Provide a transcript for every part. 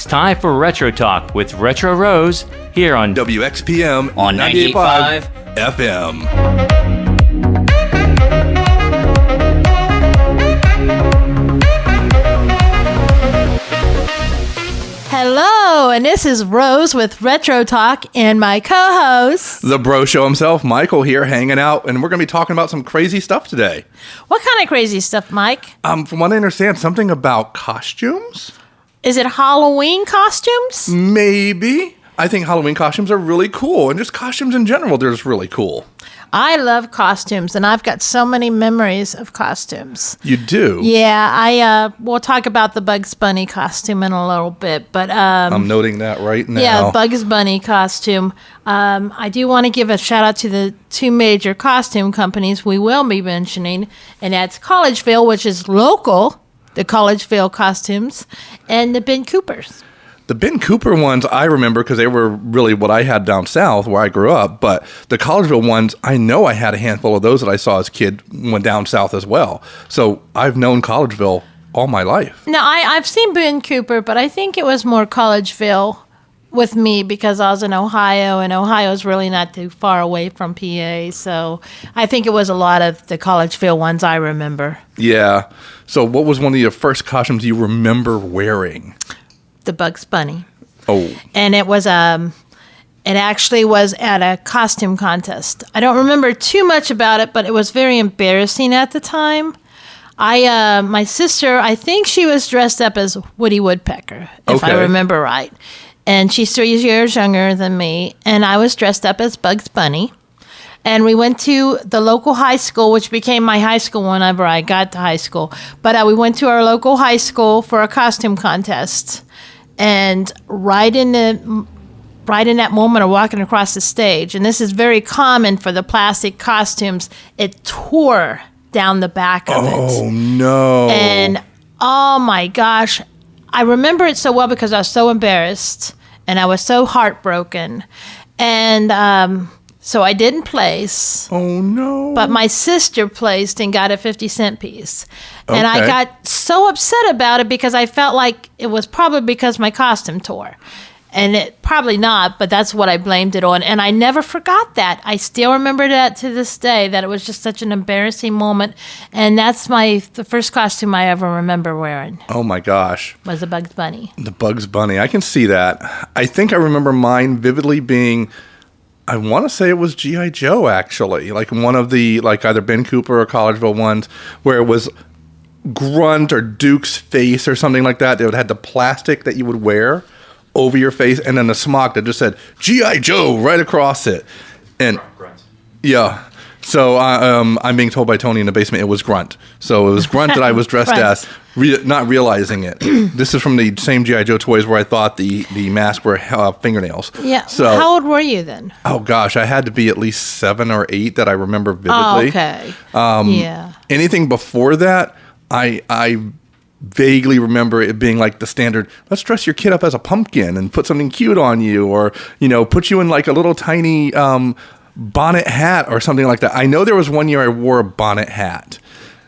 It's time for Retro Talk with Retro Rose here on WXPM on 98.5 FM. Hello, and this is Rose with Retro Talk and my co-host, The Breaux Show himself, Michael here, hanging out, and we're going to be talking about some crazy stuff today. What kind of crazy stuff, Mike? From what I understand, something about costumes? Is it Halloween costumes? Maybe. I think Halloween costumes are really cool, and just costumes in general, they're just really cool. I love costumes, and I've got so many memories of costumes. You do? Yeah, we'll talk about the Bugs Bunny costume in a little bit, but I'm noting that right now. Yeah, Bugs Bunny costume. I do want to give a shout out to the two major costume companies we will be mentioning, and that's Collegeville, which is local, the Collegeville costumes, and the Ben Coopers. The Ben Cooper ones I remember because they were really what I had down south where I grew up. But the Collegeville ones, I know I had a handful of those that I saw as a kid when down south as well. So I've known Collegeville all my life. No, I've seen Ben Cooper, but I think it was more Collegeville with me because I was in Ohio, and Ohio is really not too far away from PA. So I think it was a lot of the Collegeville ones I remember. Yeah. So what was one of your first costumes you remember wearing? The Bugs Bunny. Oh. And it was it actually was at a costume contest. I don't remember too much about it, but it was very embarrassing at the time. My sister, I think she was dressed up as Woody Woodpecker, if I remember right. And she's 3 years younger than me, and I was dressed up as Bugs Bunny. And we went to the local high school, which became my high school whenever I got to high school. But we went to our local high school for a costume contest. And right in that moment of walking across the stage, and this is very common for the plastic costumes, it tore down the back of it. Oh, no. And, oh, my gosh. I remember it so well because I was so embarrassed, and I was so heartbroken. And so I didn't place. Oh, no. But my sister placed and got a 50-cent piece. And I got so upset about it because I felt like it was probably because my costume tore. And it probably not, but that's what I blamed it on. And I never forgot that. I still remember that to this day, that it was just such an embarrassing moment. And that's the first costume I ever remember wearing. Oh, my gosh. Was a Bugs Bunny. The Bugs Bunny. I can see that. I think I remember mine vividly being... I want to say it was G.I. Joe, actually. Like one of the, like either Ben Cooper or Collegeville ones where it was Grunt or Duke's face or something like that. They would have the plastic that you would wear over your face and then a smock that just said G.I. Joe right across it. And yeah. So I'm being told by Tony in the basement it was Grunt. So it was Grunt that I was dressed as, not realizing it. This is from the same G.I. Joe toys where I thought the mask were fingernails. Yeah. So, how old were you then? Oh, gosh. I had to be at least 7 or 8 that I remember vividly. Oh, okay. Yeah. Anything before that, I vaguely remember it being like the standard, let's dress your kid up as a pumpkin and put something cute on you, or, put you in like a little tiny... bonnet hat or something like that. I know there was one year I wore a bonnet hat.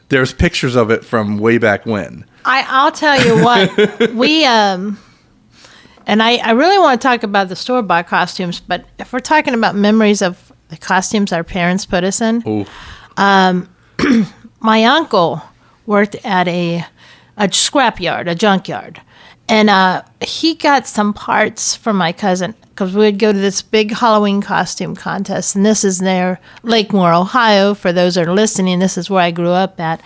There's pictures of it from way back when. I'll tell you what, we and I really want to talk about the store-bought costumes, but if we're talking about memories of the costumes our parents put us in, my uncle worked at a scrapyard, a junkyard, and he got some parts from my cousin because we would go to this big Halloween costume contest, and this is near Lakemore, Ohio. For those that are listening, this is where I grew up at.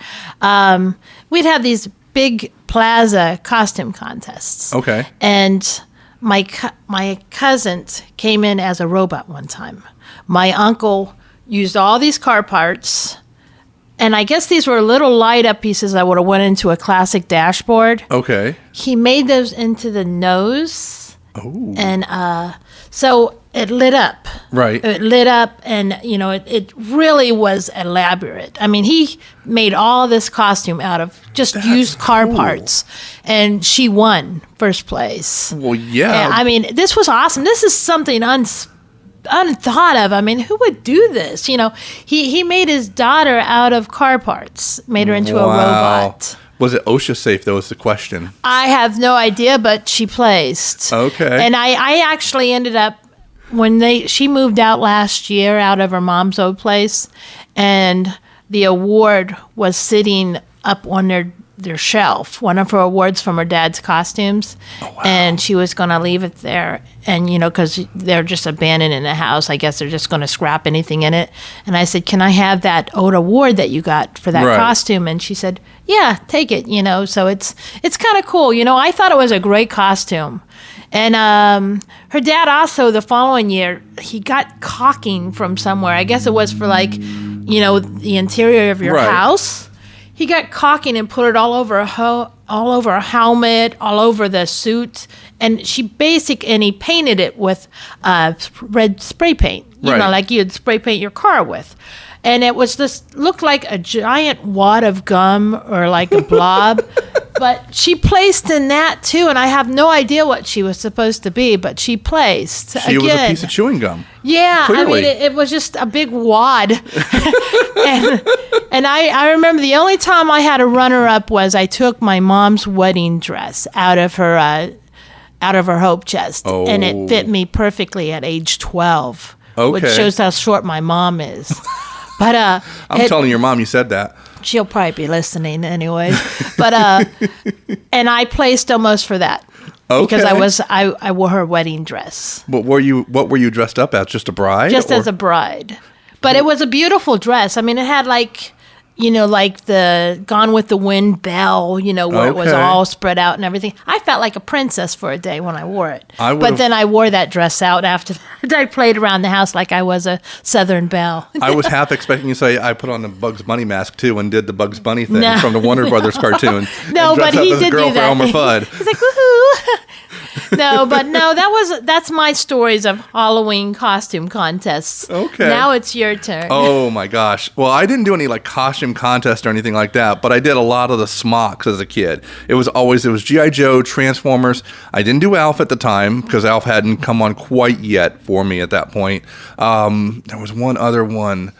We'd have these big plaza costume contests. Okay. And my cousins came in as a robot one time. My uncle used all these car parts, and I guess these were little light-up pieces that would have went into a classic dashboard. Okay. He made those into the nose. Oh. And so it lit up. Right. It lit up, and, it really was elaborate. I mean, he made all this costume out of just used car parts, and she won first place. Well, yeah. And, I mean, this was awesome. This is something unthought of. I mean, who would do this? He made his daughter out of car parts, made her into a robot. Was it OSHA safe, though, is the question? I have no idea, but she placed. Okay. And I actually ended up, she moved out last year out of her mom's old place, and the award was sitting up on their shelf, one of her awards from her dad's costumes. Oh, wow. And she was going to leave it there. And, because they're just abandoned in the house, I guess they're just going to scrap anything in it. And I said, can I have that old award that you got for that Right. costume? And she said, yeah, take it, so it's kind of cool. I thought it was a great costume. And her dad also, the following year, he got caulking from somewhere. I guess it was for the interior of your Right. house. He got caulking and put it all over a helmet, all over the suit, and he painted it with red spray paint. Right. Like you'd spray paint your car with. And it was looked like a giant wad of gum or like a blob. But she placed in that too, and I have no idea what she was supposed to be, but she placed. She was a piece of chewing gum. Yeah, Clearly. it was just a big wad. and I remember the only time I had a runner-up was I took my mom's wedding dress out of her hope chest, and it fit me perfectly at age 12, which Okay. shows how short my mom is. But I'm telling your mom you said that. she'll probably be listening anyway. But and I placed almost for that. Okay. Because I wore her wedding dress. But what were you dressed up as? Just a bride? Just as a bride. But it was a beautiful dress. I mean, it had like the Gone with the Wind bell, where it was Okay. all spread out and everything. I felt like a princess for a day when I wore it. But then I wore that dress out after that. I played around the house like I was a Southern belle. I was half expecting you to say I put on the Bugs Bunny mask too and did the Bugs Bunny thing No. from the Warner Brothers cartoon. No, and but dressed he up as did a girl do that. for Elmer Fudd. He's like, woohoo! No, that's my stories of Halloween costume contests. Okay. Now it's your turn. Oh my gosh. Well, I didn't do any like costume contest or anything like that, but I did a lot of the smocks as a kid. It was G.I. Joe, Transformers. I didn't do Alf at the time because Alf hadn't come on quite yet for me at that point. There was one other one.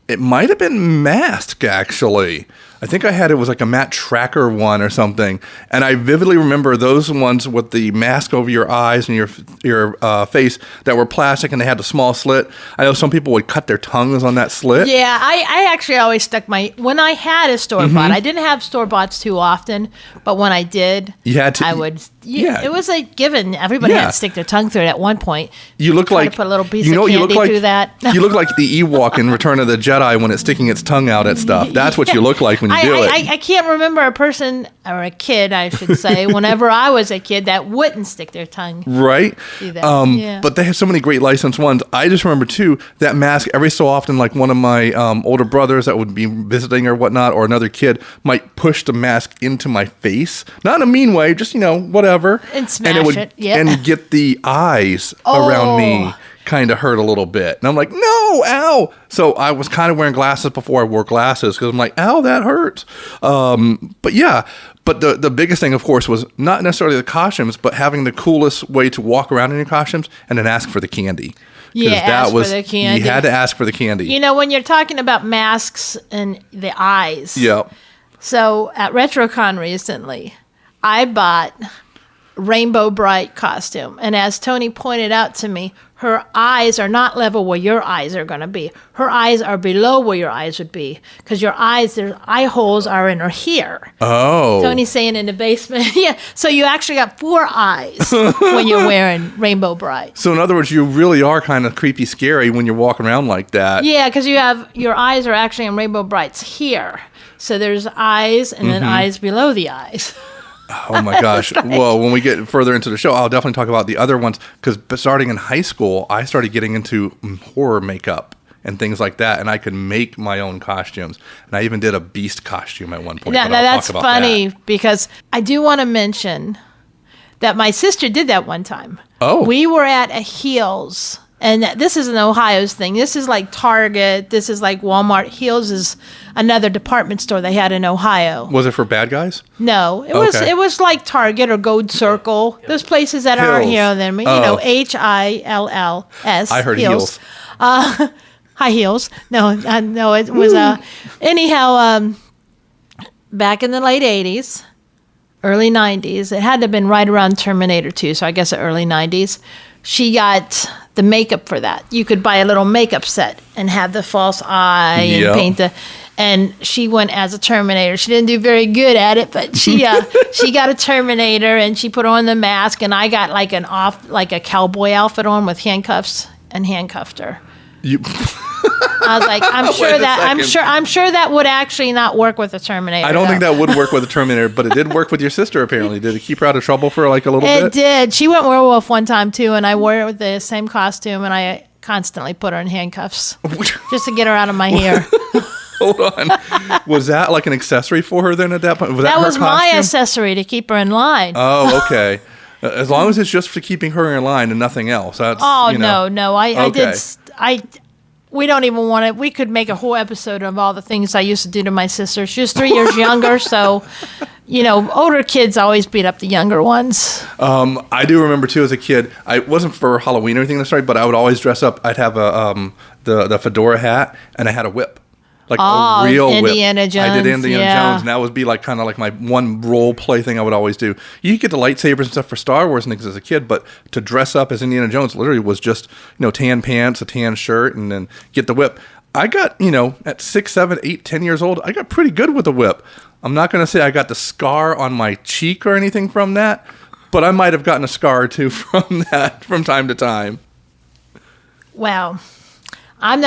It might have been Mask, actually. I think it was like a Matt Tracker one or something. And I vividly remember those ones with the mask over your eyes and your face that were plastic and they had a small slit. I know some people would cut their tongues on that slit. Yeah, I actually always stuck when I had a store-bought, I didn't have store-boughts too often, but when I did, You had to. I would. Yeah. It was a given. Everybody had to stick their tongue through it at one point. You look Try like to put a little piece you know, of you candy look like, through that. You look like the Ewok in Return of the Jedi when it's sticking its tongue out at stuff. That's what you look like when you do it. I can't remember a person, or a kid, I should say, whenever I was a kid, that wouldn't stick their tongue. Right? Do that. Yeah. But they have so many great licensed ones. I just remember, too, that mask every so often, like one of my older brothers that would be visiting or whatnot, or another kid might push the mask into my face. Not in a mean way, just, whatever. And smash it would, it, yeah. And get the eyes around me kind of hurt a little bit. And I'm like, no, ow. So I was kind of wearing glasses before I wore glasses because I'm like, ow, that hurts. But yeah, but the biggest thing, of course, was not necessarily the costumes, but having the coolest way to walk around in your costumes and then ask for the candy. Yeah, ask for the candy. You had to ask for the candy. When you're talking about masks and the eyes. Yep. So at RetroCon recently, I bought Rainbow Bright costume. And as Tony pointed out to me, her eyes are not level where your eyes are going to be. Her eyes are below where your eyes would be. Because their eye holes are in her here. Oh. Tony's saying in the basement. Yeah. So you actually got 4 eyes when you're wearing Rainbow Bright. So in other words, you really are kind of creepy scary when you're walking around like that. Yeah, because your eyes are actually in Rainbow Bright's here. So there's eyes and then eyes below the eyes. Oh my gosh. Well, when we get further into the show, I'll definitely talk about the other ones because starting in high school, I started getting into horror makeup and things like that, and I could make my own costumes. And I even did a Beast costume at one point. Now but I'll that's talk about funny that. because I do want to mention that my sister did that one time. Oh. We were at a Heels. And this is an Ohio's thing. This is like Target. This is like Walmart. Heels is another department store they had in Ohio. Was it for bad guys? No, it Okay. was like Target or Gold Circle. Those places that aren't Hills. here on them. Oh. Hills. I heard heels. High heels. No, it was anyhow. back in the late 80s, early 90s, it had to have been right around Terminator 2, so I guess the early 90s, she got the makeup for that. You could buy a little makeup set and have the false eye and paint the... And she went as a Terminator. She didn't do very good at it, but she got a Terminator and she put on the mask, and I got like a cowboy outfit on with handcuffs and handcuffed her. I was like, I'm sure that would actually not work with a Terminator. I don't think that would work with a Terminator, but it did work with your sister apparently. Did it keep her out of trouble for like a little bit? It did. She went werewolf one time too, and I wore it with the same costume, and I constantly put her in handcuffs just to get her out of my hair. Hold on. Was that like an accessory for her then at that point? That was my accessory to keep her in line. Oh, okay. As long as it's just for keeping her in line and nothing else. That's, no. We don't even want to. We could make a whole episode of all the things I used to do to my sister. She was 3 years younger, so, older kids always beat up the younger ones. I do remember, too, as a kid, it wasn't for Halloween or anything necessarily, but I would always dress up. I'd have the fedora hat, and I had a whip. Like a real Indiana whip. Jones. I did Indiana Jones, and that would be like kind of like my one role play thing I would always do. You could get the lightsabers and stuff for Star Wars and things as a kid, but to dress up as Indiana Jones literally was just, tan pants, a tan shirt, and then get the whip. I got, at 6, 7, 8, 10 years old, I got pretty good with the whip. I'm not going to say I got the scar on my cheek or anything from that, but I might have gotten a scar or two from that from time to time. Well, I'm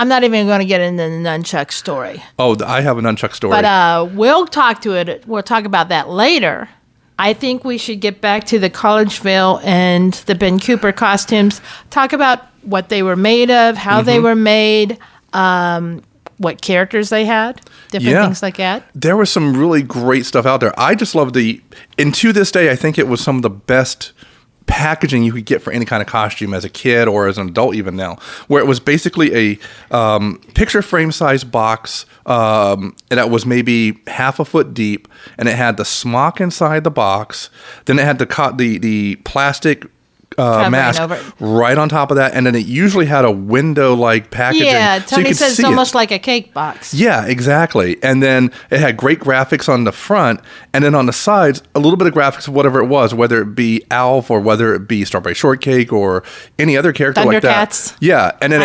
not even going to get into the nunchuck story. Oh, I have a nunchuck story. But we'll talk about that later. I think we should get back to the Collegeville and the Ben Cooper costumes. Talk about what they were made of, how they were made, what characters they had, different things like that. There was some really great stuff out there. I just love and to this day, I think it was some of the best packaging you could get for any kind of costume as a kid or as an adult even now, where it was basically a picture frame size box and that was maybe half a foot deep, and it had the smock inside the box, then it had the plastic mask right on top of that, and then it usually had a window-like packaging. Yeah, Tony says it's almost like a cake box. Yeah, exactly. And then it had great graphics on the front, and then on the sides, a little bit of graphics of whatever it was, whether it be Alf or whether it be Strawberry Shortcake or any other character like that. Thundercats. Yeah, and then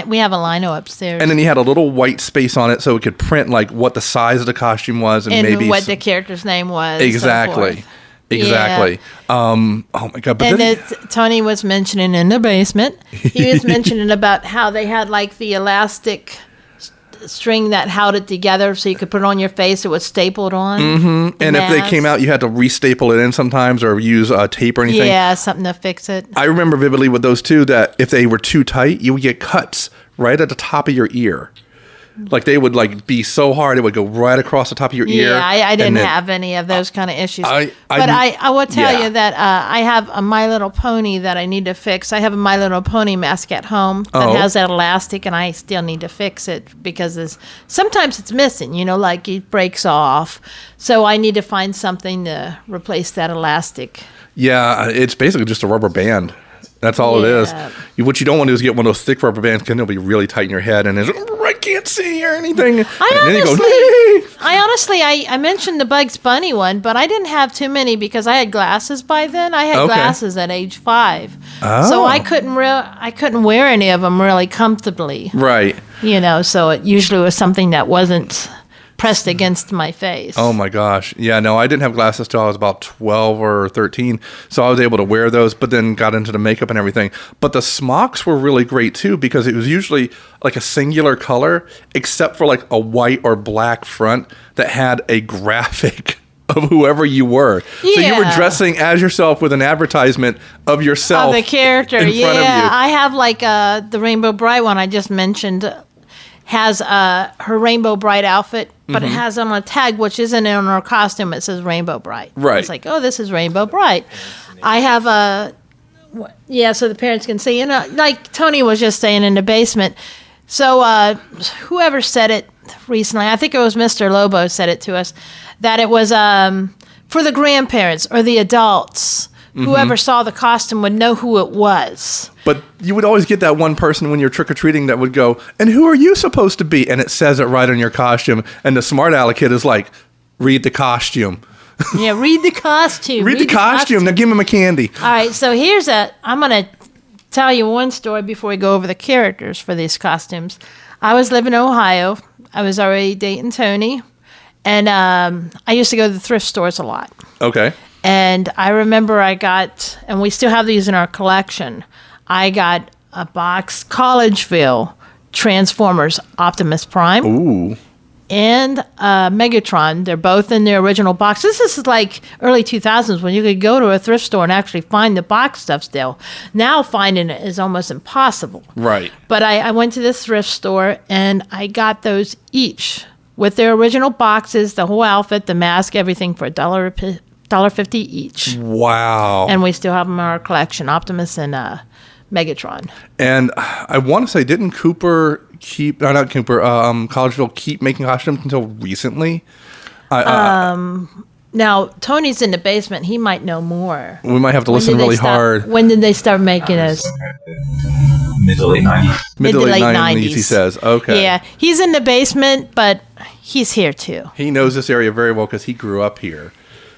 we have a lino upstairs. And then you had a little white space on it so it could print like what the size of the costume was and maybe what the character's name was. Exactly. So Exactly. Yeah. Oh my God! But Tony was mentioning in the basement. He was mentioning about how they had like the elastic string that held it together, so you could put it on your face. It was stapled on. Mm-hmm. And if they came out, you had to restaple it in sometimes, or use tape or anything. Yeah, something to fix it. I remember vividly with those two that if they were too tight, you would get cuts right at the top of your ear. Like they would like be so hard it would go right across the top of your ear. Yeah, I didn't have any of those kind of issues. I will tell you that I have a My Little Pony that I need to fix. I have a My Little Pony mask at home that has that elastic, and I still need to fix it because sometimes it's missing. Like it breaks off. So I need to find something to replace that elastic. Yeah, it's basically just a rubber band. That's all it is. What you don't want to do is get one of those thick rubber bands because it'll be really tight in your head and I can't see or anything. I mentioned the Bugs Bunny one, but I didn't have too many because I had glasses by then. I had glasses at age 5. So I couldn't wear any of them really comfortably. Right. So it usually was something that wasn't pressed against my face. Oh my gosh. Yeah, no, I didn't have glasses till I was about 12 or 13, so I was able to wear those, but then got into the makeup and everything. But the smocks were really great too because it was usually like a singular color except for like a white or black front that had a graphic of whoever you were. Yeah. So you were dressing as yourself with an advertisement of yourself. Of the character, in front of you. I have like the Rainbow Bright one I just mentioned has her Rainbow Bright outfit, but it has on a tag, which isn't on her costume. It says Rainbow Bright. Right. It's like, oh, this is Rainbow Bright. I have so the parents can see. Like Tony was just saying in the basement. So whoever said it recently, I think it was Mr. Lobo said it to us, that it was for the grandparents or the adults. Whoever saw the costume would know who it was. But you would always get that one person when you're trick-or-treating that would go, and who are you supposed to be? And it says it right on your costume. And the smart aleck kid is like, Read the costume. Yeah, read the costume. Read the costume. Now give him a candy. All right, so I'm going to tell you one story before we go over the characters for these costumes. I was living in Ohio. I was already dating Tony. And I used to go to the thrift stores a lot. Okay. And I remember I got, and we still have these in our collection, I got a box, Collegeville Transformers Optimus Prime. Ooh. And Megatron. They're both in their original box. This is like early 2000s when you could go to a thrift store and actually find the box stuff still. Now finding it is almost impossible. Right. But I went to this thrift store and I got those each with their original boxes, the whole outfit, the mask, everything for $1.50 each. Wow. And we still have them in our collection, Optimus and Megatron. And I want to say, didn't Cooper keep, not Cooper, Collegeville keep making costumes until recently? Now, Tony's in the basement. He might know more. We might have to listen really hard. When did they start making us? Mid to late 90s. Mid to late 90s, he says. Okay. Yeah, he's in the basement, but he's here too. He knows this area very well because he grew up here.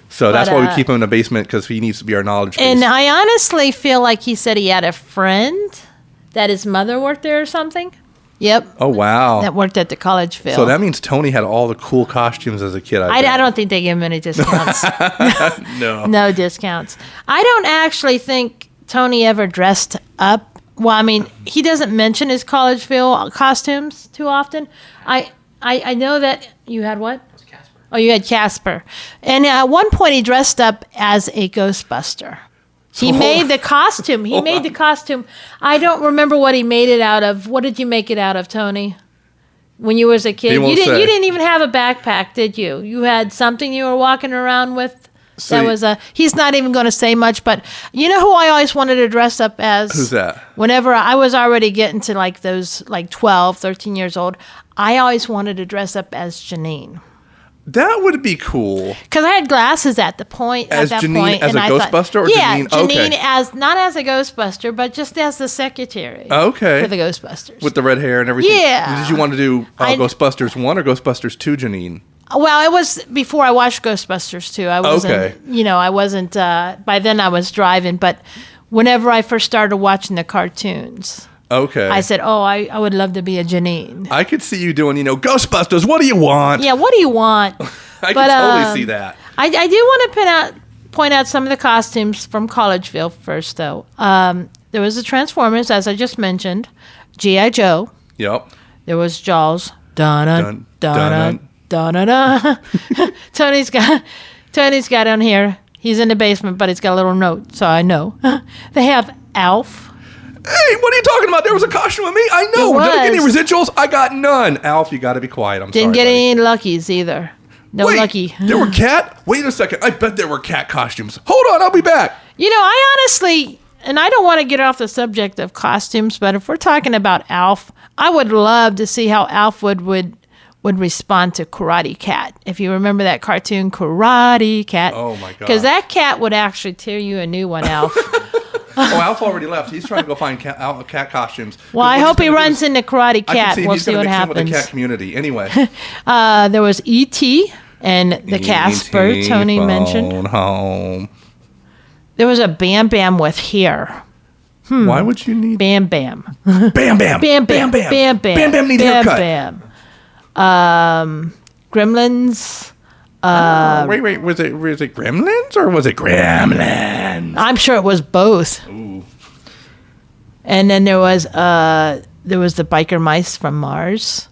So that's why we keep him in the basement, because he needs to be our knowledge base. And I honestly feel like he said he had a friend that his mother worked there or something. Yep. Oh, wow. That worked at the Collegeville. So that means Tony had all the cool costumes as a kid. I don't think they give him any discounts. No. No discounts. I don't actually think Tony ever dressed up. Well, I mean, he doesn't mention his Collegeville costumes too often. I know that you had what? Oh, you had Casper. And at one point, he dressed up as a Ghostbuster. He made the costume. The costume. I don't remember what he made it out of. What did you make it out of, Tony? When you was a kid, you didn't even have a backpack, did you? You had something you were walking around with. He's not even going to say much, but you know who I always wanted to dress up as? Who's that? Whenever I was already getting to like those 12, 13 years old, I always wanted to dress up as Janine. That would be cool. Because I had glasses at that point. As Janine, as a Ghostbuster, or Janine? Janine okay. as not as a Ghostbuster, but just as the secretary. Okay. For the Ghostbusters. With the red hair and everything. Yeah. Did you want to do Ghostbusters 1 or Ghostbusters 2, Janine? Well, it was before I watched Ghostbusters 2. I wasn't. Okay. I wasn't. By then, I was driving, but whenever I first started watching the cartoons. Okay. I said, I would love to be a Janine. I could see you doing, Ghostbusters, what do you want? Yeah, what do you want? I can totally see that. I do want to point out some of the costumes from Collegeville first, though. There was the Transformers, as I just mentioned. G.I. Joe. Yep. There was Jaws. Dun dun dun dun dun. Tony's got on here. He's in the basement, but he's got a little note, so I know. They have Alf. Hey, what are you talking about? There was a costume of me. I know. Did I get any residuals? I got none. Alf, you got to be quiet. Didn't get any luckies either. No lucky. There were cat? Wait a second. I bet there were cat costumes. Hold on, I'll be back. I honestly, and I don't want to get off the subject of costumes, but if we're talking about Alf, I would love to see how Alf would respond to Karate Cat. If you remember that cartoon, Karate Cat. Oh, my God. Because that cat would actually tear you a new one, Alf. Alf already left. He's trying to go find cat costumes. Well, I hope he runs into Karate Cat. We'll see what happens. With the cat community. Anyway. There was E.T. and the Casper Tony mentioned. Home. There was a Bam Bam with hair. Why would you need Bam Bam? Bam Bam. Bam Bam. Bam Bam. Bam Bam. Bam Bam need haircut. Bam Bam. Gremlins. Wait. Was it Gremlins or was it Gremlins? I'm sure it was both. Ooh. And then there was the biker mice from Mars.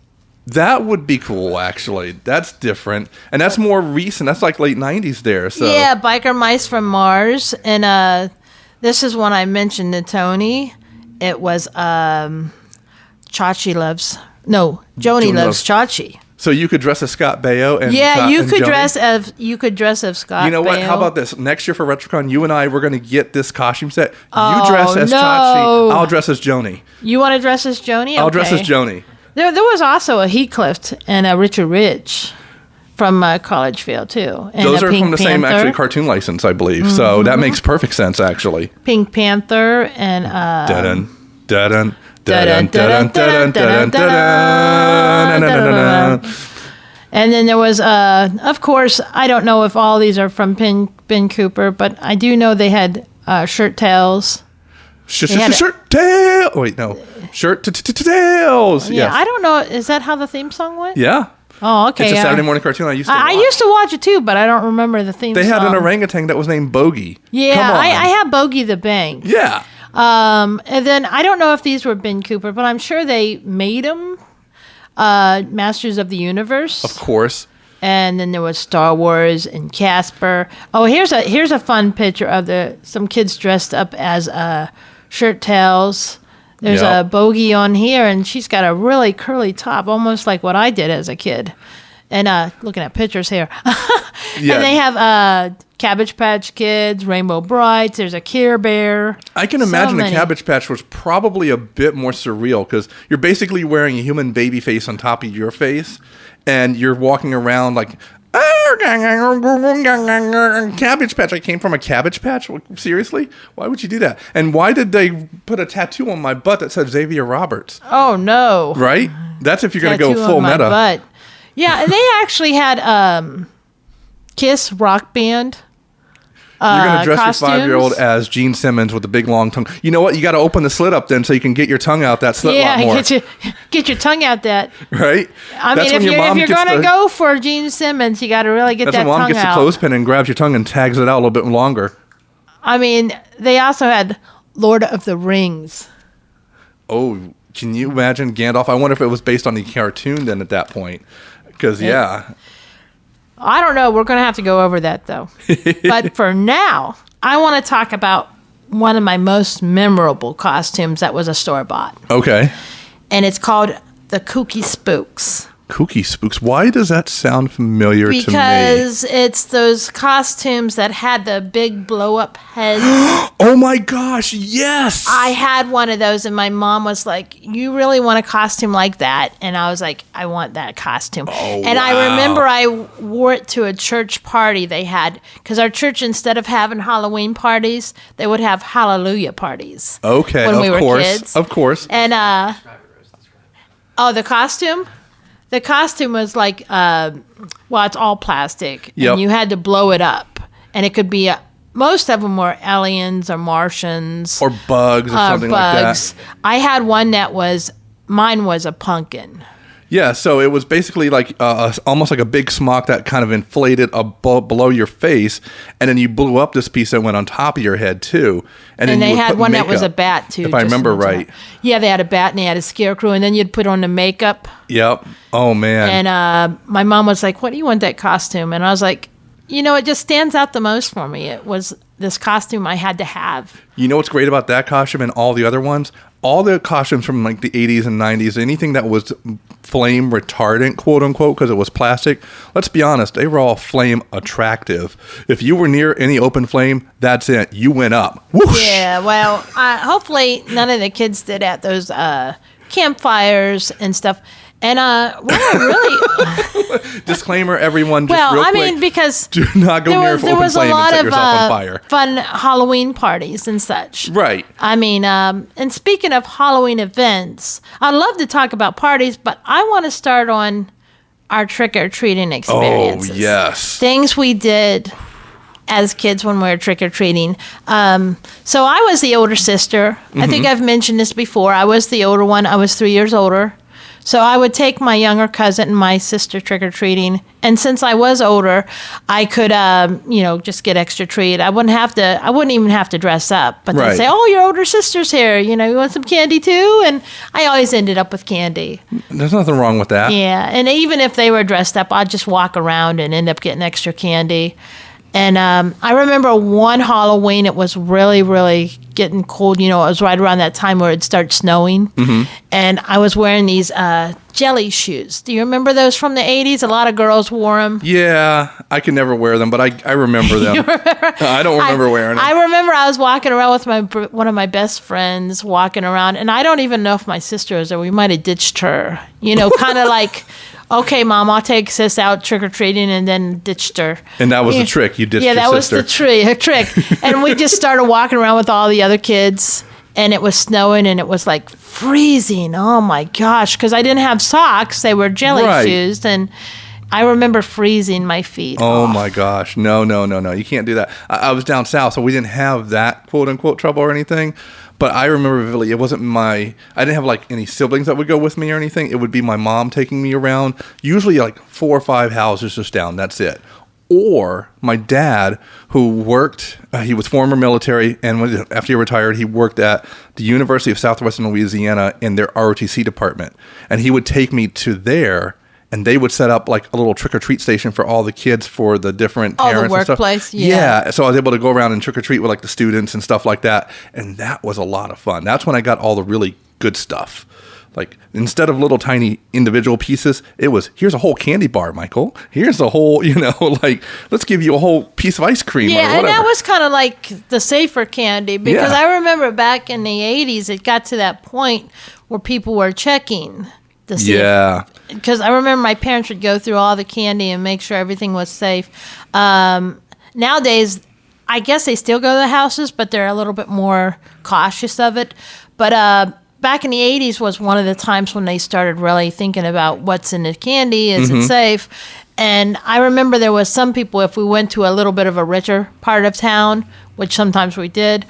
That would be cool, actually. That's different, and that's more recent. That's like late '90s there. So yeah, biker mice from Mars, and this is one I mentioned to Tony. It was Joni loves Chachi. So you could dress as Scott Baio and you could Joni? dress as Scott. You know what? Baio. How about this? Next year for RetroCon, you and I we're going to get this costume set. You dress as Chachi. I'll dress as Joni. You want to dress as Joni? I'll dress as Joni. There was also a Heathcliff and a Richard Rich from Collegeville too. And those are Pink from the same actually cartoon license, I believe. Mm-hmm. So that makes perfect sense, actually. Pink Panther and dun dun dun dun dun dun dun dun dun. And then there was, of course, I don't know if all these are from Ben Cooper, but I do know they had shirt tails. Shirt tail. Wait, no. Shirt tails. Yeah, Yes. I don't know. Is that how the theme song went? Yeah. Oh, okay. It's a Saturday morning cartoon I used to watch. I used to watch it too, but I don't remember the theme They song. had an orangutan that was named Bogey. Yeah, Come on. I have Bogey the Bank. Yeah. And then I don't know if these were Ben Cooper, but I'm sure they made them Masters of the Universe. Of course. And then there was Star Wars and Casper. Oh, here's a fun picture of some kids dressed up as shirt tails. There's Yep. a Bogey on here, and she's got a really curly top, almost like what I did as a kid. And looking at pictures here. Yeah. And they have Cabbage Patch Kids, Rainbow Brights. There's a Care Bear. I can So imagine a many. Cabbage Patch was probably a bit more surreal because you're basically wearing a human baby face on top of your face, and you're walking around like, Cabbage Patch. I came from a Cabbage Patch? Seriously? Why would you do that? And why did they put a tattoo on my butt that said Xavier Roberts? Oh, no. Right? That's if you're going to go Tattoo full on my meta. butt. Yeah, and they actually had Kiss rock band. You're going to dress costumes. your 5-year-old as Gene Simmons with a big long tongue. You know what? You got to open the slit up then so you can get your tongue out that slit a lot more. Get your tongue out that. Right? I That's mean, when if your mom you're gets going to the- go for Gene Simmons, you got to really get That's that when mom tongue gets the out. clothespin and grabs your tongue and tags it out a little bit longer. I mean, they also had Lord of the Rings. Oh, can you imagine Gandalf? I wonder if it was based on the cartoon then at that point. Because, yeah. I don't know. We're going to have to go over that, though. But for now, I want to talk about one of my most memorable costumes that was a store-bought. Okay. And it's called the Kooky Spooks. Kooky Spooks. Why does that sound familiar to me? Because it's those costumes that had the big blow-up heads. Oh my gosh, yes! I had one of those, and my mom was like, "You really want a costume like that?" And I was like, "I want that costume." And wow. I remember I wore it to a church party they had, because our church, instead of having Halloween parties, they would have Hallelujah parties. Okay, when we of were course. kids. Of course. And the costume. The costume was like, it's all plastic, Yep. and you had to blow it up, and it could be. Most of them were aliens or Martians Or bugs or something like bugs. that. I had one that mine was a pumpkin. Yeah, so it was basically like almost like a big smock that kind of inflated below your face, and then you blew up this piece that went on top of your head too. And then And you they would had put one that was a makeup, bat too. if I just remember on top. right. Yeah, they had a bat and they had a scarecrow, and then you'd put on the makeup. Yep. Oh man. And my mom was like, "What do you want that costume?" And I was like, it just stands out the most for me. It was this costume I had to have. You know what's great about that costume and all the other ones? All the costumes from like the 80s and 90s, anything that was flame retardant, quote unquote, because it was plastic, let's be honest, they were all flame attractive. If you were near any open flame, that's it. You went up. Whoosh! Yeah, well, hopefully none of the kids did at those campfires and stuff. And what I really Disclaimer, everyone, just real quick. because Do not go near an there open was a flame and lot set of yourself on fire. fun Halloween parties and such. Right. I mean, and speaking of Halloween events, I'd love to talk about parties, but I want to start on our trick-or-treating Oh, experiences. yes. Things we did as kids when we were trick-or-treating. So I was the older sister. I think I've mentioned this before. I was the older one. I was 3 years older. So I would take my younger cousin and my sister trick-or-treating. And since I was older, I could, just get extra treat. I wouldn't even have to dress up. But Right. they'd say, "Oh, your older sister's here. You want some candy too?" And I always ended up with candy. There's nothing wrong with that. Yeah. And even if they were dressed up, I'd just walk around and end up getting extra candy. And I remember one Halloween, it was really, really getting cold. It was right around that time where it'd start snowing. Mm-hmm. And I was wearing these jelly shoes. Do you remember those from the 80s? A lot of girls wore them. Yeah, I can never wear them, but I remember them. I don't remember wearing them. I remember I was walking around with one of my best friends, walking around. And I don't even know if my sister was there. We might have ditched her. Kind of like... Okay, Mom, I'll take sis out trick-or-treating, and then ditched her. And that was the trick. You ditched Yeah, your that was sister. the trick. And we just started walking around with all the other kids, and it was snowing, and it was like freezing. Oh, my gosh, because I didn't have socks. They were jelly Right. shoes. And I remember freezing my feet. Oh my gosh. No. You can't do that. I was down south, so we didn't have that quote unquote trouble or anything. But I remember vividly, it wasn't I didn't have like any siblings that would go with me or anything. It would be my mom taking me around, usually like 4 or 5 houses just down. That's it. Or my dad, who worked, he was former military, and after he retired, he worked at the University of Southwestern Louisiana in their ROTC department. And he would take me to there, and they would set up like a little trick-or-treat station for all the kids for the different parents the workplace, and stuff. Yeah. So I was able to go around and trick-or-treat with like the students and stuff like that. And that was a lot of fun. That's when I got all the really good stuff. Like, instead of little tiny individual pieces, it was, here's a whole candy bar, Michael. Here's a whole, like, let's give you a whole piece of ice cream or whatever. And that was kind of like the safer candy, because I remember back in the 80s, it got to that point where people were checking to see. Yeah. Because I remember my parents would go through all the candy and make sure everything was safe. Nowadays, I guess they still go to the houses, but they're a little bit more cautious of it. But, back in the 80s was one of the times when they started really thinking about what's in the candy, is it safe? And I remember there was some people, if we went to a little bit of a richer part of town, which sometimes we did,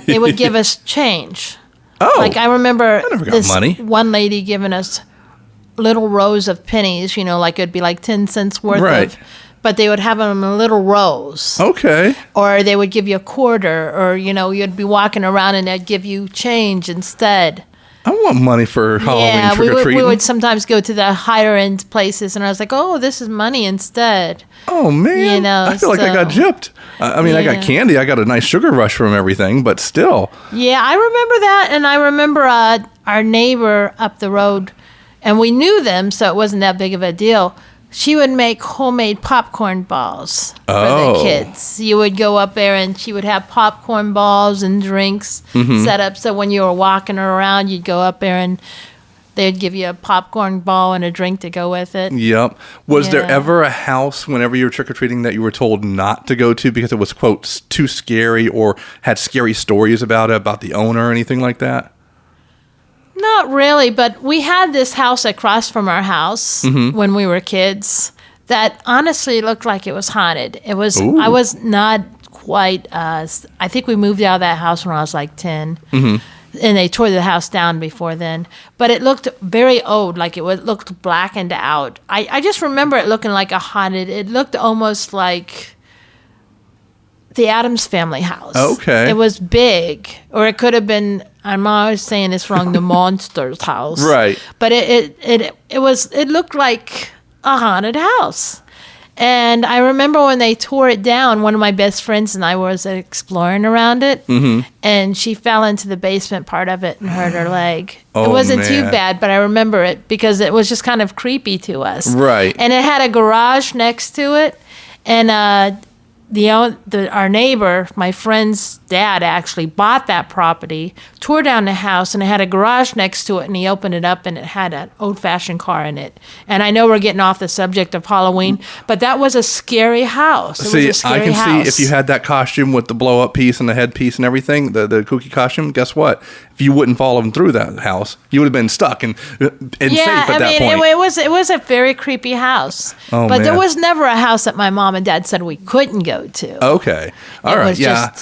they would give us change. Oh, like I remember never got this money. one lady giving us little rows of pennies, like it'd be like 10 cents worth of, but they would have them in little rows. Okay. Or they would give you a quarter, or, you'd be walking around and they'd give you change instead. I want money for Halloween trick-or-treating. We would sometimes go to the higher-end places, and I was like, oh, this is money instead. Oh, man. I feel like I got gypped. I got candy. I got a nice sugar rush from everything, but still. Yeah, I remember that, and I remember our neighbor up the road, and we knew them, so it wasn't that big of a deal. She would make homemade popcorn balls for the kids. You would go up there and she would have popcorn balls and drinks set up. So when you were walking around, you'd go up there and they'd give you a popcorn ball and a drink to go with it. Yep. Was there ever a house whenever you were trick-or-treating that you were told not to go to because it was, quote, too scary or had scary stories about it, about the owner or anything like that? Not really, but we had this house across from our house when we were kids that honestly looked like it was haunted. It was. Ooh. I was not quite. I think we moved out of that house when I was like 10, and they tore the house down before then. But it looked very old, like it looked blackened out. I just remember it looking like a haunted. It looked almost like the Addams Family house. Okay. It was big, or it could have been. I'm always saying this wrong. The Monsters house, right? But it looked like a haunted house. And I remember when they tore it down, one of my best friends and I was exploring around it, and she fell into the basement part of it and hurt her leg. It wasn't too bad, but I remember it because it was just kind of creepy to us, right? And it had a garage next to it, and our neighbor, my friend's dad, actually bought that property, tore down the house, and it had a garage next to it, and he opened it up, and it had an old-fashioned car in it. And I know we're getting off the subject of Halloween, but that was a scary house. See, I can see if you had that costume with the blow-up piece and the headpiece and everything, the kooky costume, guess what? If you wouldn't fallen through that house, you would have been stuck and safe at that point. It was a very creepy house. Oh, but man. there was never a house that my mom and dad said we couldn't go to. Okay. All right. Yeah.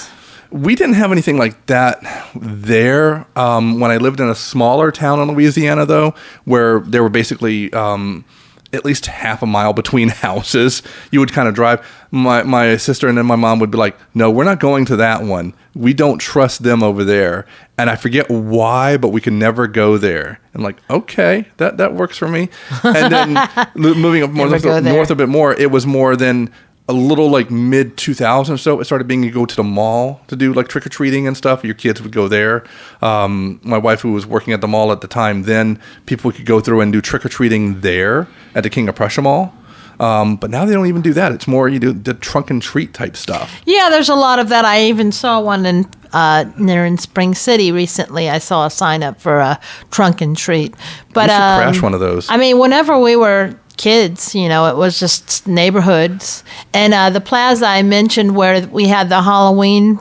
We didn't have anything like that there. When I lived in a smaller town in Louisiana, though, where there were basically at least half a mile between houses, you would kind of drive. My sister and then my mom would be like, no, we're not going to that one. We don't trust them over there. And I forget why, but we can never go there. I'm like, okay, that works for me. And then moving up north a bit more, it was more than a little like mid 2000s. So it started being you go to the mall to do like trick or treating and stuff. Your kids would go there. My wife, who was working at the mall at the time, then people could go through and do trick or treating there at the King of Prussia Mall. But now they don't even do that. It's more you do the trunk and treat type stuff. Yeah, there's a lot of that. I even saw one in Spring City recently. I saw a sign up for a trunk and treat. But we should crash one of those. I mean, whenever we were kids, it was just neighborhoods. And the plaza I mentioned where we had the Halloween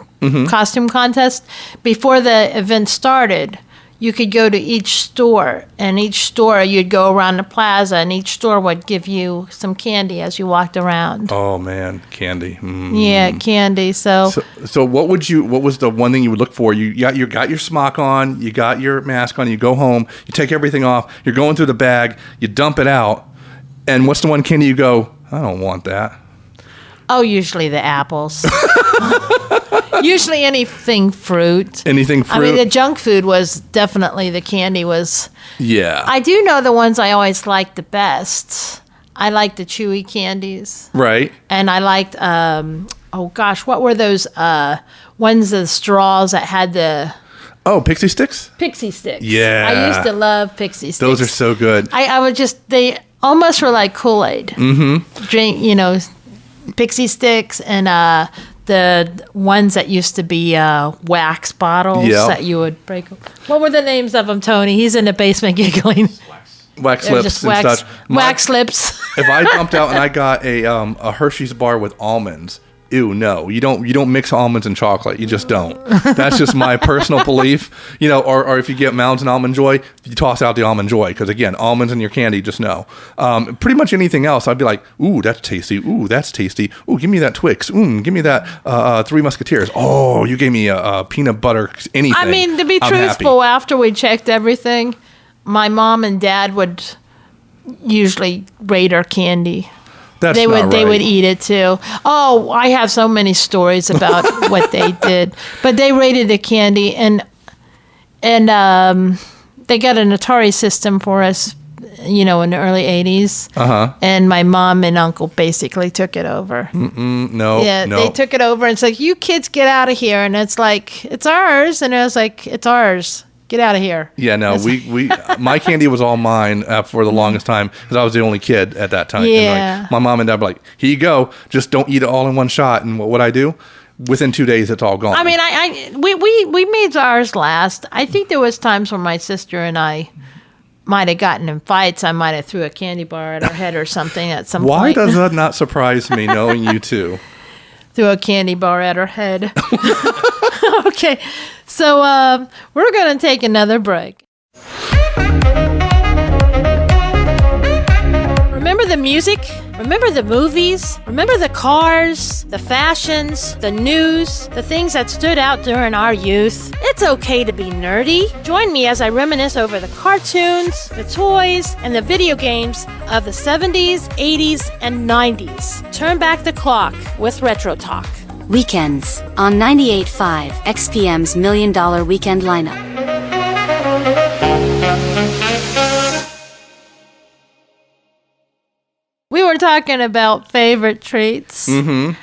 costume contest, before the event started, you could go to each store, and each store you'd go around the plaza, and each store would give you some candy as you walked around. Oh man, candy. Yeah, candy. So what was the one thing you would look for? You got your smock on, you got your mask on, you go home, you take everything off, you're going through the bag, you dump it out, and what's the one candy you go, I don't want that? Oh, usually the apples. Usually anything fruit. Anything fruit? I mean, the junk food was definitely, the candy was. Yeah. I do know the ones I always liked the best. I liked the chewy candies. Right. And I liked, oh gosh, what were those ones, the straws that had the... Oh, pixie sticks? Pixie sticks. Yeah. I used to love pixie sticks. Those are so good. I would just, they almost were like Kool-Aid. Mm-hmm. Drink, pixie sticks and the ones that used to be wax bottles that you would break. What were the names of them, Tony? He's in the basement giggling. Wax lips and such. Wax lips. If I dumped out and I got a Hershey's bar with almonds, ew, no, you don't mix almonds and chocolate. You just don't. That's just my personal belief. Or if you get Mounds and Almond Joy, you toss out the Almond Joy because again, almonds in your candy, just no. Pretty much anything else, I'd be like, ooh, that's tasty. Ooh, that's tasty. Ooh, give me that Twix. Give me that Three Musketeers. Oh, you gave me a peanut butter anything. I mean, to be truthful, after we checked everything, my mom and dad would usually rate our candy. They would eat it too. Oh, I have so many stories about what they did. But they rated the candy, and they got an Atari system for us, in the early 80s. Uh-huh. And my mom and uncle basically took it over. No. They took it over, and it's like, you kids get out of here. And it's like, it's ours. And I was like, it's ours. Get out of here. Yeah, no, my candy was all mine for the longest time because I was the only kid at that time. Yeah. And my mom and dad were like, here you go. Just don't eat it all in one shot. And what would I do? Within 2 days, it's all gone. I mean, we made ours last. I think there was times when my sister and I might have gotten in fights. I might have threw a candy bar at her head or something at some point. Why does that not surprise me, knowing you two? Threw a candy bar at her head. Okay, so we're going to take another break. Remember the music? Remember the movies? Remember the cars, the fashions, the news, the things that stood out during our youth? It's okay to be nerdy. Join me as I reminisce over the cartoons, the toys, and the video games of the 70s, 80s, and 90s. Turn back the clock with Retro Talk. Weekends on 98.5 XPM's $1 Million Weekend lineup. We were talking about favorite treats. Mm-hmm.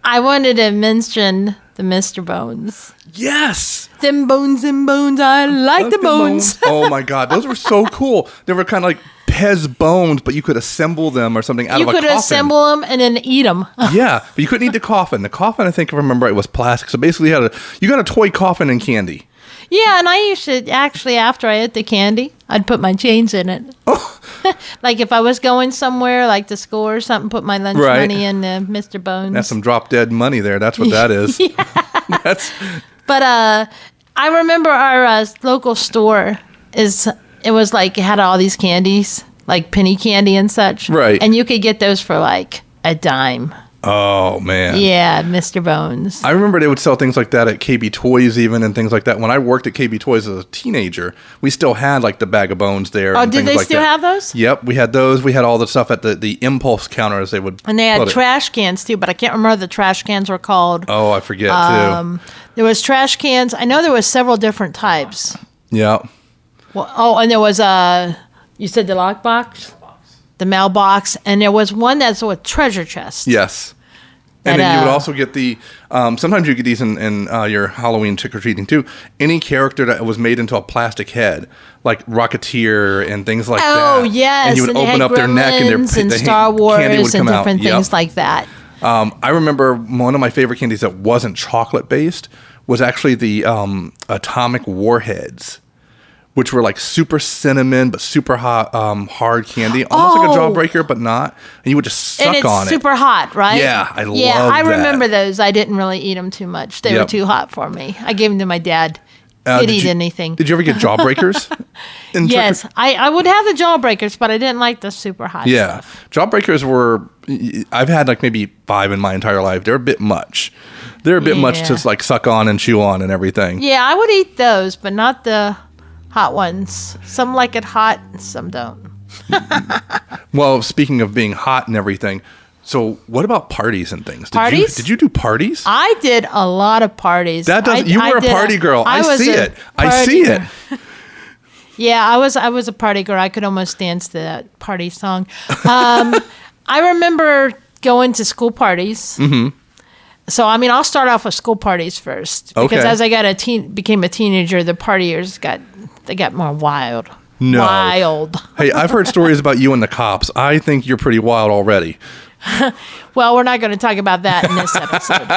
I wanted to mention the Mr. Bones. Yes! Them bones, I like the bones. Oh my God, those were so cool. They were kind of like Pez bones, but you could assemble them or something out of a coffin. You could assemble them and then eat them. Yeah, but you couldn't eat the coffin. The coffin, I think, if I remember right, was plastic. So basically, you got a toy coffin and candy. Yeah, and I used to actually, after I ate the candy, I'd put my change in it. Oh. Like if I was going somewhere, like to school or something, put my lunch money in Mr. Bones. That's some drop dead money there. That's what that is. Yeah. But I remember our local store it was like, it had all these candies, like penny candy and such. Right. And you could get those for like a dime. Oh, man. Yeah, Mr. Bones. I remember they would sell things like that at KB Toys even and things like that. When I worked at KB Toys as a teenager, we still had like the bag of bones there. Oh, did they still have those? Yep, we had those. We had all the stuff at the impulse counter as they would. And they had trash cans too, but I can't remember what the trash cans were called. Oh, I forget too. There was trash cans. I know there was several different types. Yeah. Well, and there was you said the lockbox? The mailbox, and there was one that's a treasure chest. Yes. And then you would also get the, sometimes you get these in your Halloween trick-or-treating too, any character that was made into a plastic head, like Rocketeer and things like that. Oh, yes. And you would open up their neck and their Star Wars candy would come and different out. things like that. I remember one of my favorite candies that wasn't chocolate-based was actually the atomic warheads, which were like super cinnamon but super hot, hard candy, almost like a jawbreaker, but not. And you would just suck on it. And it's super hot, right? Yeah, I love that. Yeah, I remember those. I didn't really eat them too much. They were too hot for me. I gave them to my dad. Could eat anything. Did you ever get Jawbreakers? Yes, I would have the Jawbreakers, but I didn't like the super hot stuff. Jawbreakers were, I've had like maybe 5 in my entire life. They're a bit much. They're a bit much to like suck on and chew on and everything. Yeah, I would eat those, but not the hot ones. Some like it hot, some don't. Well, speaking of being hot and everything, so what about parties and things? Did you do parties? I did a lot of parties. You were a party girl. I see it. Yeah, I was a party girl. I could almost dance to that party song. I remember going to school parties. Mm-hmm. So, I mean, I'll start off with school parties first. Because as I became a teenager, the partiers got more wild. No. Wild. Hey, I've heard stories about you and the cops. I think you're pretty wild already. Well, we're not going to talk about that in this episode.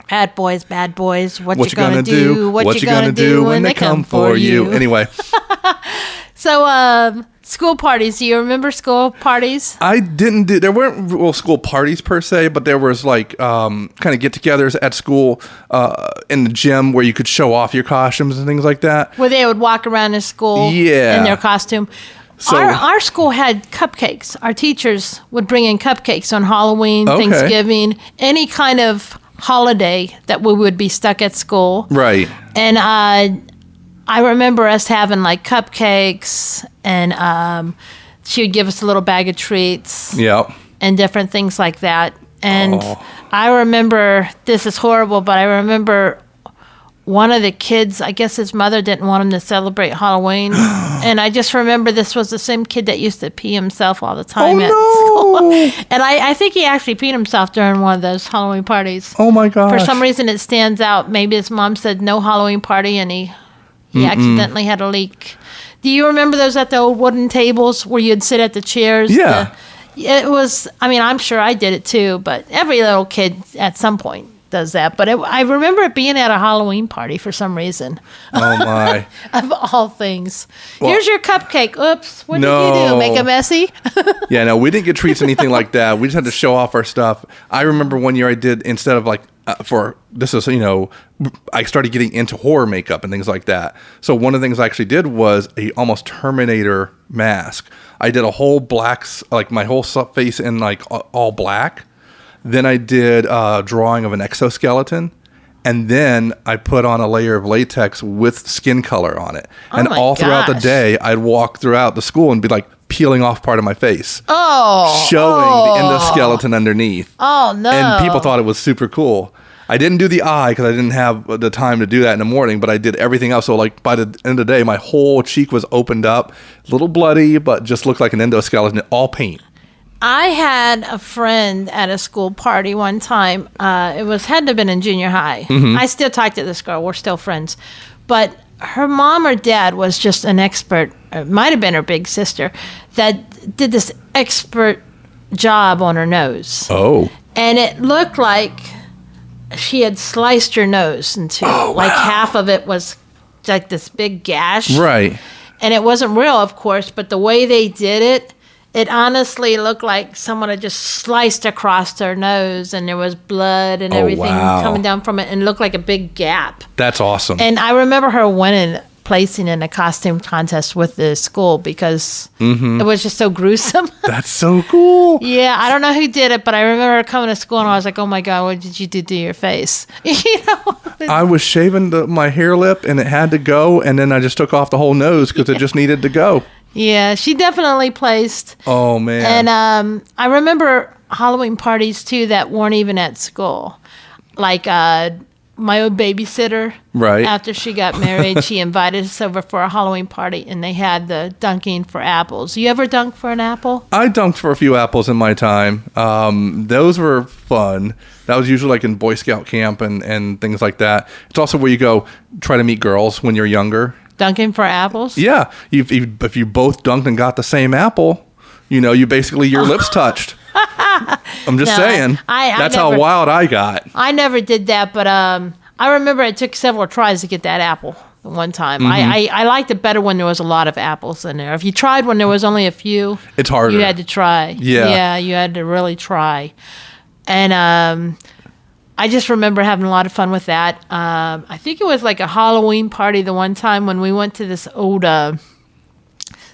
Bad boys. What you gonna do? What you gonna do when they come for you? Anyway. So, school parties. Do you remember school parties? I didn't do. There weren't school parties per se, but there was like kind of get-togethers at school in the gym where you could show off your costumes and things like that. Where they would walk around the school in their costume. So, our school had cupcakes. Our teachers would bring in cupcakes on Halloween, Thanksgiving, any kind of holiday that we would be stuck at school. Right. And I remember us having like cupcakes, and she would give us a little bag of treats. Yep. And different things like that. And I remember, this is horrible, but I remember one of the kids, I guess his mother didn't want him to celebrate Halloween. And I just remember this was the same kid that used to pee himself all the time at school. And I think he actually peed himself during one of those Halloween parties. Oh, my gosh. For some reason, it stands out. Maybe his mom said no Halloween party, and he accidentally had a leak. Do you remember those at the old wooden tables where you'd sit at the chairs? Yeah. It was, I mean, I'm sure I did it too, but every little kid at some point does that. But I remember it being at a Halloween party for some reason. Oh, my. Of all things. Well, here's your cupcake. Oops. What did you do? Make it messy? Yeah, no, we didn't get treats, anything like that. We just had to show off our stuff. I remember one year I did, instead of like, I started getting into horror makeup and things like that. So one of the things I actually did was a almost Terminator mask. I did a whole like my whole face in like all black. Then I did a drawing of an exoskeleton, and then I put on a layer of latex with skin color on it. And all throughout the day, I'd walk throughout the school and be like peeling off part of my face. Showing the endoskeleton underneath. Oh, no. And people thought it was super cool. I didn't do the eye because I didn't have the time to do that in the morning, but I did everything else. So like by the end of the day, my whole cheek was opened up, a little bloody, but just looked like an endoskeleton, all paint. I had a friend at a school party one time. It had to have been in junior high. Mm-hmm. I still talk to this girl. We're still friends. But her mom or dad was just an expert. It might have been her big sister that did this expert job on her nose. Oh. And it looked like she had sliced her nose into like half of it was like this big gash. Right. And it wasn't real, of course, but the way they did it, it honestly looked like someone had just sliced across her nose, and there was blood and everything coming down from it, and it looked like a big gap. That's awesome. And I remember her placing in a costume contest with the school because it was just so gruesome. That's so cool. Yeah, I don't know who did it, but I remember her coming to school, and I was like, oh my God, what did you do to your face? I was shaving my hair lip, and it had to go, and then I just took off the whole nose because it just needed to go. Yeah, she definitely placed. Oh, man. And I remember Halloween parties, too, that weren't even at school. Like my old babysitter, right? After she got married, she invited us over for a Halloween party, and they had the dunking for apples. You ever dunk for an apple? I dunked for a few apples in my time. Those were fun. That was usually like in Boy Scout camp and things like that. It's also where you go try to meet girls when you're younger. Dunking for apples? Yeah. If you both dunked and got the same apple, you basically, your lips touched. I'm just saying. That's how wild I got. I never did that, but I remember it took several tries to get that apple one time. Mm-hmm. I liked it better when there was a lot of apples in there. If you tried when there was only a few, it's harder. You had to try. Yeah. Yeah, you had to really try. And I just remember having a lot of fun with that. I think it was like a Halloween party the one time when we went to this old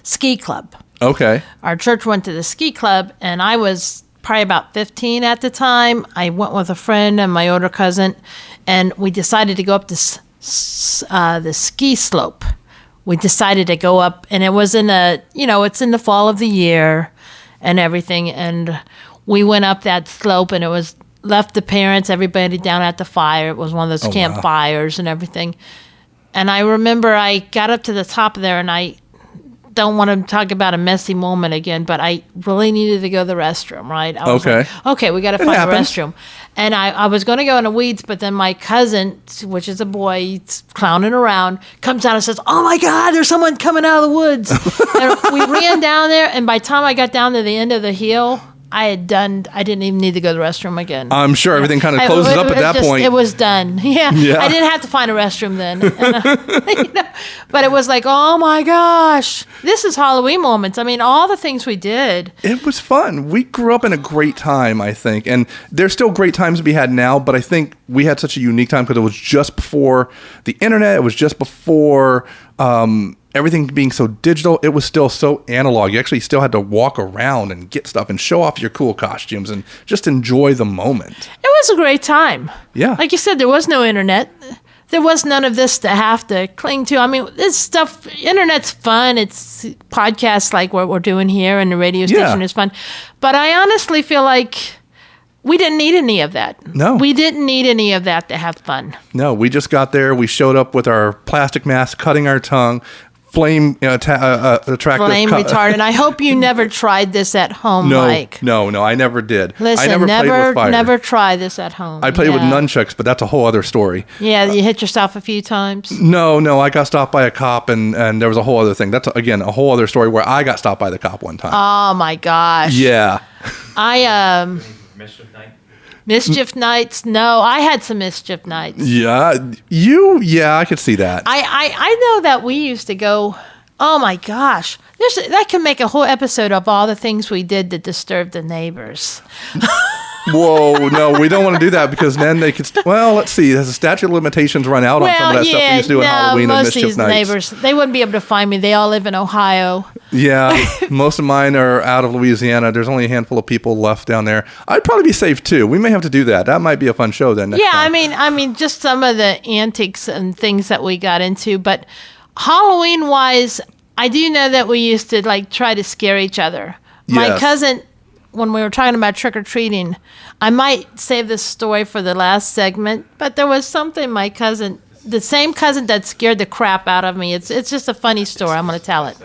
ski club. Okay. Our church went to the ski club, and I was probably about 15 at the time. I went with a friend and my older cousin, and we decided to go up the ski slope. We decided to go up, and it was it's in the fall of the year and everything, and we went up that slope, and it was left the parents, everybody down at the fire. It was one of those campfires and everything. And I remember I got up to the top of there, and I don't want to talk about a messy moment again, but I really needed to go to the restroom, right? I was like, okay, we got to find a restroom. And I was going to go in the weeds, but then my cousin, which is a boy, he's clowning around, comes out and says, oh my God, there's someone coming out of the woods. And we ran down there, and by the time I got down to the end of the hill, I didn't even need to go to the restroom again. I'm sure everything kind of closes up at that point. It was done. Yeah. I didn't have to find a restroom then. And, but it was like, oh my gosh, this is Halloween moments. I mean, all the things we did. It was fun. We grew up in a great time, I think. And there's still great times to be had now, but I think we had such a unique time because it was just before the internet. It was just before everything being so digital. It was still so analog. You actually still had to walk around and get stuff and show off your cool costumes and just enjoy the moment. It was a great time. Yeah. Like you said, there was no internet. There was none of this to have to cling to. I mean, this stuff, internet's fun. It's podcasts like what we're doing here, and the radio station is fun. But I honestly feel like we didn't need any of that. No. We didn't need any of that to have fun. No, we just got there. We showed up with our plastic masks, cutting our tongue, flame attractive. Flame retardant. I hope you never tried this at home, Mike. No, I never did. Listen, I never played with fire. Never try this at home. I played with nunchucks, but that's a whole other story. Yeah, you hit yourself a few times. No, I got stopped by a cop, and there was a whole other thing. That's, again, a whole other story where I got stopped by the cop one time. Oh, my gosh. Yeah. Mischief nights? No, I had some mischief nights. Yeah, I could see that. I know that we used to go, oh my gosh, that can make a whole episode of all the things we did to disturb the neighbors. Whoa, no, we don't want to do that because then they could, let's see, has the statute of limitations run out on some of that stuff we used to do on Halloween and mischief nights? Most of these neighbors, they wouldn't be able to find me. They all live in Ohio. Yeah, most of mine are out of Louisiana. There's only a handful of people left down there. I'd probably be safe too. We may have to do that. That might be a fun show then next time. I mean, just some of the antics and things that we got into. But Halloween-wise, I do know that we used to try to scare each other. Yes. My cousin, when we were talking about trick-or-treating, I might save this story for the last segment, but there was something my cousin, the same cousin that scared the crap out of me. It's just a funny story. I'm going to tell it.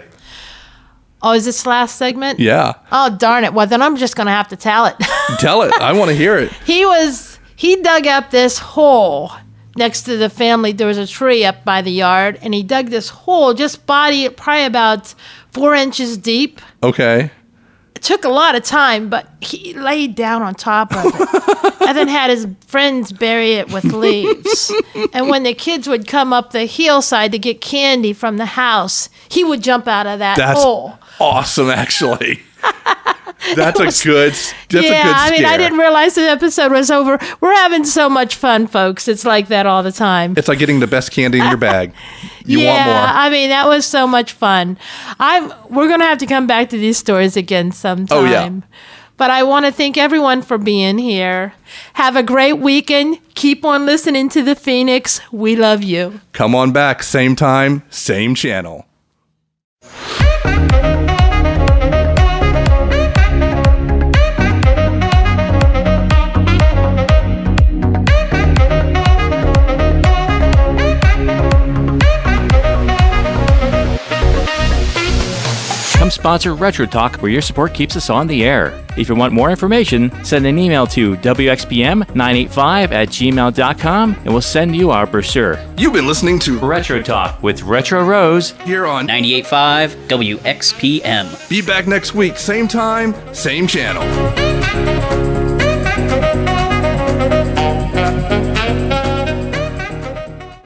Oh, is this last segment? Yeah. Oh, darn it. Well, then I'm just going to have to tell it. Tell it. I want to hear it. He dug up this hole next to the family. There was a tree up by the yard, and he dug this hole, just probably about 4 inches deep. Okay. It took a lot of time, but he laid down on top of it and then had his friends bury it with leaves. And when the kids would come up the hillside to get candy from the house, he would jump out of that hole. Awesome, actually. That's a good scare. I mean, I didn't realize the episode was over. We're having so much fun, folks. It's like that all the time. It's like getting the best candy in your bag. You want more. I mean, that was so much fun. We're going to have to come back to these stories again sometime. Oh, yeah. But I want to thank everyone for being here. Have a great weekend. Keep on listening to the Phoenix. We love you. Come on back. Same time, same channel. Come sponsor Retro Talk, where your support keeps us on the air. If you want more information, send an email to WXPM985@gmail.com and we'll send you our brochure. You've been listening to Retro Talk with Retro Rose here on 98.5 WXPM. Be back next week, same time, same channel.